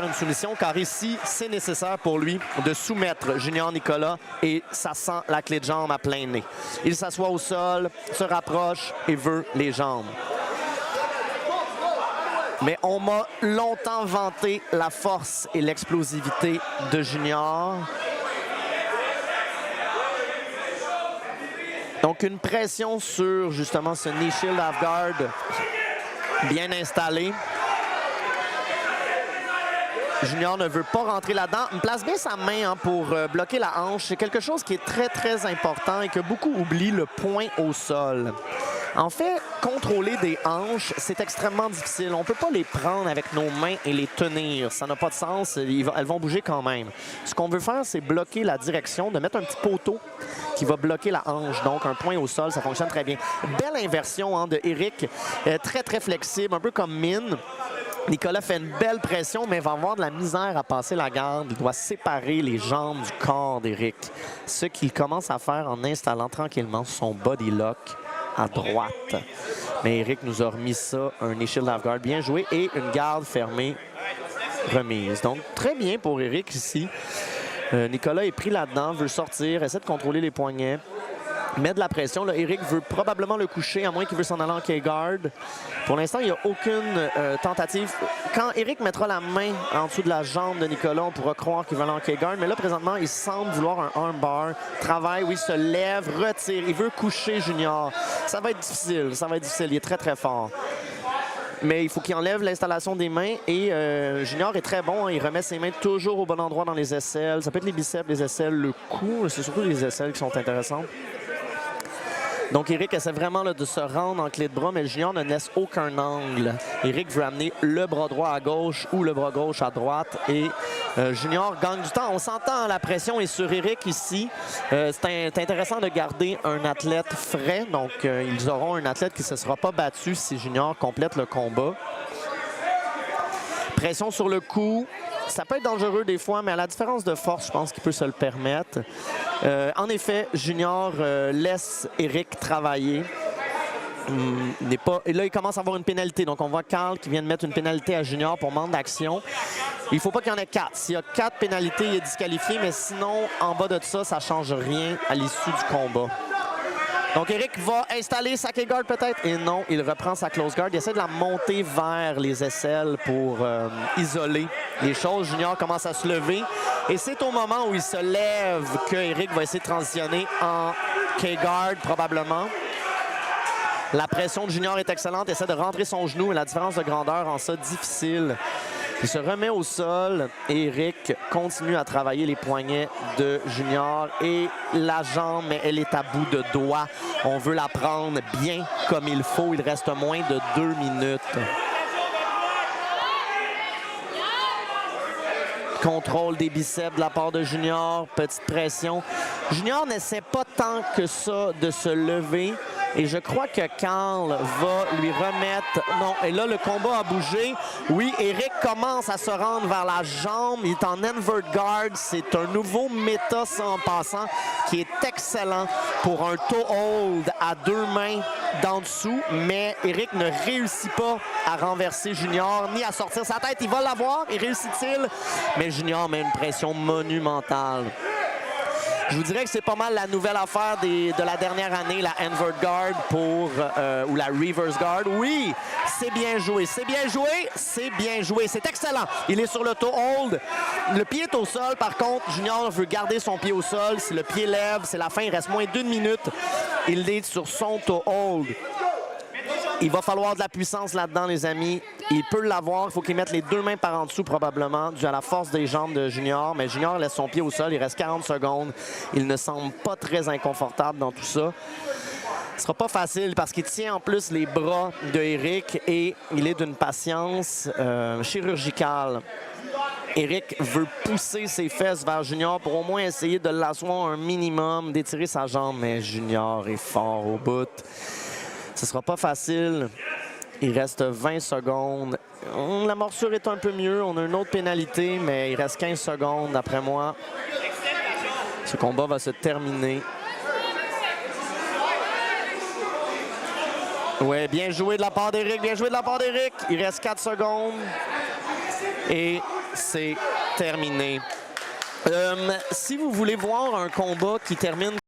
Une soumission, car ici, c'est nécessaire pour lui de soumettre Junior Nicolas et ça sent la clé de jambe à plein nez. Il s'assoit au sol, se rapproche et veut les jambes. Mais on m'a longtemps vanté la force et l'explosivité de Junior. Donc, une pression sur, justement, ce knee shield half guard bien installé. Junior ne veut pas rentrer là-dedans. Il place bien sa main pour bloquer la hanche. C'est quelque chose qui est très, très important et que beaucoup oublient, le point au sol. En fait, contrôler des hanches, c'est extrêmement difficile. On ne peut pas les prendre avec nos mains et les tenir. Ça n'a pas de sens. Elles vont bouger quand même. Ce qu'on veut faire, c'est bloquer la direction, de mettre un petit poteau qui va bloquer la hanche. Donc, un point au sol, ça fonctionne très bien. Belle inversion de Eric. Très, très flexible, un peu comme Min. Nicolas fait une belle pression, mais va avoir de la misère à passer la garde. Il doit séparer les jambes du corps d'Eric. Ce qu'il commence à faire en installant tranquillement son body lock à droite. Mais Eric nous a remis ça, un knee shield half guard bien joué et une garde fermée remise. Donc, très bien pour Eric ici. Nicolas est pris là-dedans, veut sortir, essaie de contrôler les poignets. Met de la pression. Là, Eric veut probablement le coucher, à moins qu'il veut s'en aller en K-guard. Pour l'instant, il n'y a aucune tentative. Quand Eric mettra la main en dessous de la jambe de Nicolas, on pourra croire qu'il va aller en K-guard. Mais là, présentement, il semble vouloir un armbar. Travaille, oui, se lève, retire. Il veut coucher Junior. Ça va être difficile. Ça va être difficile. Il est très, très fort. Mais il faut qu'il enlève l'installation des mains. Et Junior est très bon. Hein. Il remet ses mains toujours au bon endroit dans les aisselles. Ça peut être les biceps, les aisselles, le cou. C'est surtout les aisselles qui sont intéressantes. Donc, Eric essaie vraiment là, de se rendre en clé de bras, mais le Junior ne laisse aucun angle. Eric veut amener le bras droit à gauche ou le bras gauche à droite. Et Junior gagne du temps. On s'entend, la pression est sur Eric ici. C'est intéressant de garder un athlète frais. Donc, ils auront un athlète qui ne se sera pas battu si Junior complète le combat. Pression sur le cou. Ça peut être dangereux des fois, mais à la différence de force, je pense qu'il peut se le permettre. En effet, Junior laisse Eric travailler. Et là, il commence à avoir une pénalité. Donc, on voit Carl qui vient de mettre une pénalité à Junior pour manque d'action. Il ne faut pas qu'il y en ait 4. S'il y a 4 pénalités, il est disqualifié. Mais sinon, en bas de ça, ça ne change rien à l'issue du combat. Donc, Eric va installer sa K-guard peut-être. Et non, il reprend sa close guard. Il essaie de la monter vers les aisselles pour isoler les choses. Junior commence à se lever. Et c'est au moment où il se lève que Eric va essayer de transitionner en K-guard probablement. La pression de Junior est excellente. Il essaie de rentrer son genou. Et la différence de grandeur rend ça difficile. Il se remet au sol et Eric continue à travailler les poignets de Junior et la jambe, mais elle est à bout de doigts. On veut la prendre bien comme il faut. Il reste moins de 2 minutes. Contrôle des biceps de la part de Junior. Petite pression. Junior n'essaie pas tant que ça de se lever. Et je crois que Carl va lui remettre... Non, et là, le combat a bougé. Oui, Eric commence à se rendre vers la jambe. Il est en invert guard. C'est un nouveau méta, ça, en passant, qui est excellent pour un toe hold à 2 mains d'en dessous. Mais Eric ne réussit pas à renverser Junior, ni à sortir sa tête. Il va l'avoir. Et réussit-il? Mais Junior met une pression monumentale. Je vous dirais que c'est pas mal la nouvelle affaire de la dernière année, la invert guard ou la reverse guard. Oui, c'est bien joué, c'est bien joué, c'est bien joué, c'est excellent. Il est sur le toe hold. Le pied est au sol, par contre, Junior veut garder son pied au sol. Si le pied lève, c'est la fin, il reste moins d'1 minute. Il est sur son toe hold. Il va falloir de la puissance là-dedans, les amis. Il peut l'avoir. Il faut qu'il mette les 2 mains par en dessous, probablement, dû à la force des jambes de Junior. Mais Junior laisse son pied au sol. Il reste 40 secondes. Il ne semble pas très inconfortable dans tout ça. Ce sera pas facile parce qu'il tient en plus les bras de Eric et il est d'une patience chirurgicale. Eric veut pousser ses fesses vers Junior pour au moins essayer de l'asseoir un minimum, d'étirer sa jambe. Mais Junior est fort au bout. Ce sera pas facile. Il reste 20 secondes. La morsure est un peu mieux. On a une autre pénalité, mais il reste 15 secondes, d'après moi. Ce combat va se terminer. Ouais, bien joué de la part d'Eric. Bien joué de la part d'Eric. Il reste 4 secondes. Et c'est terminé. Si vous voulez voir un combat qui termine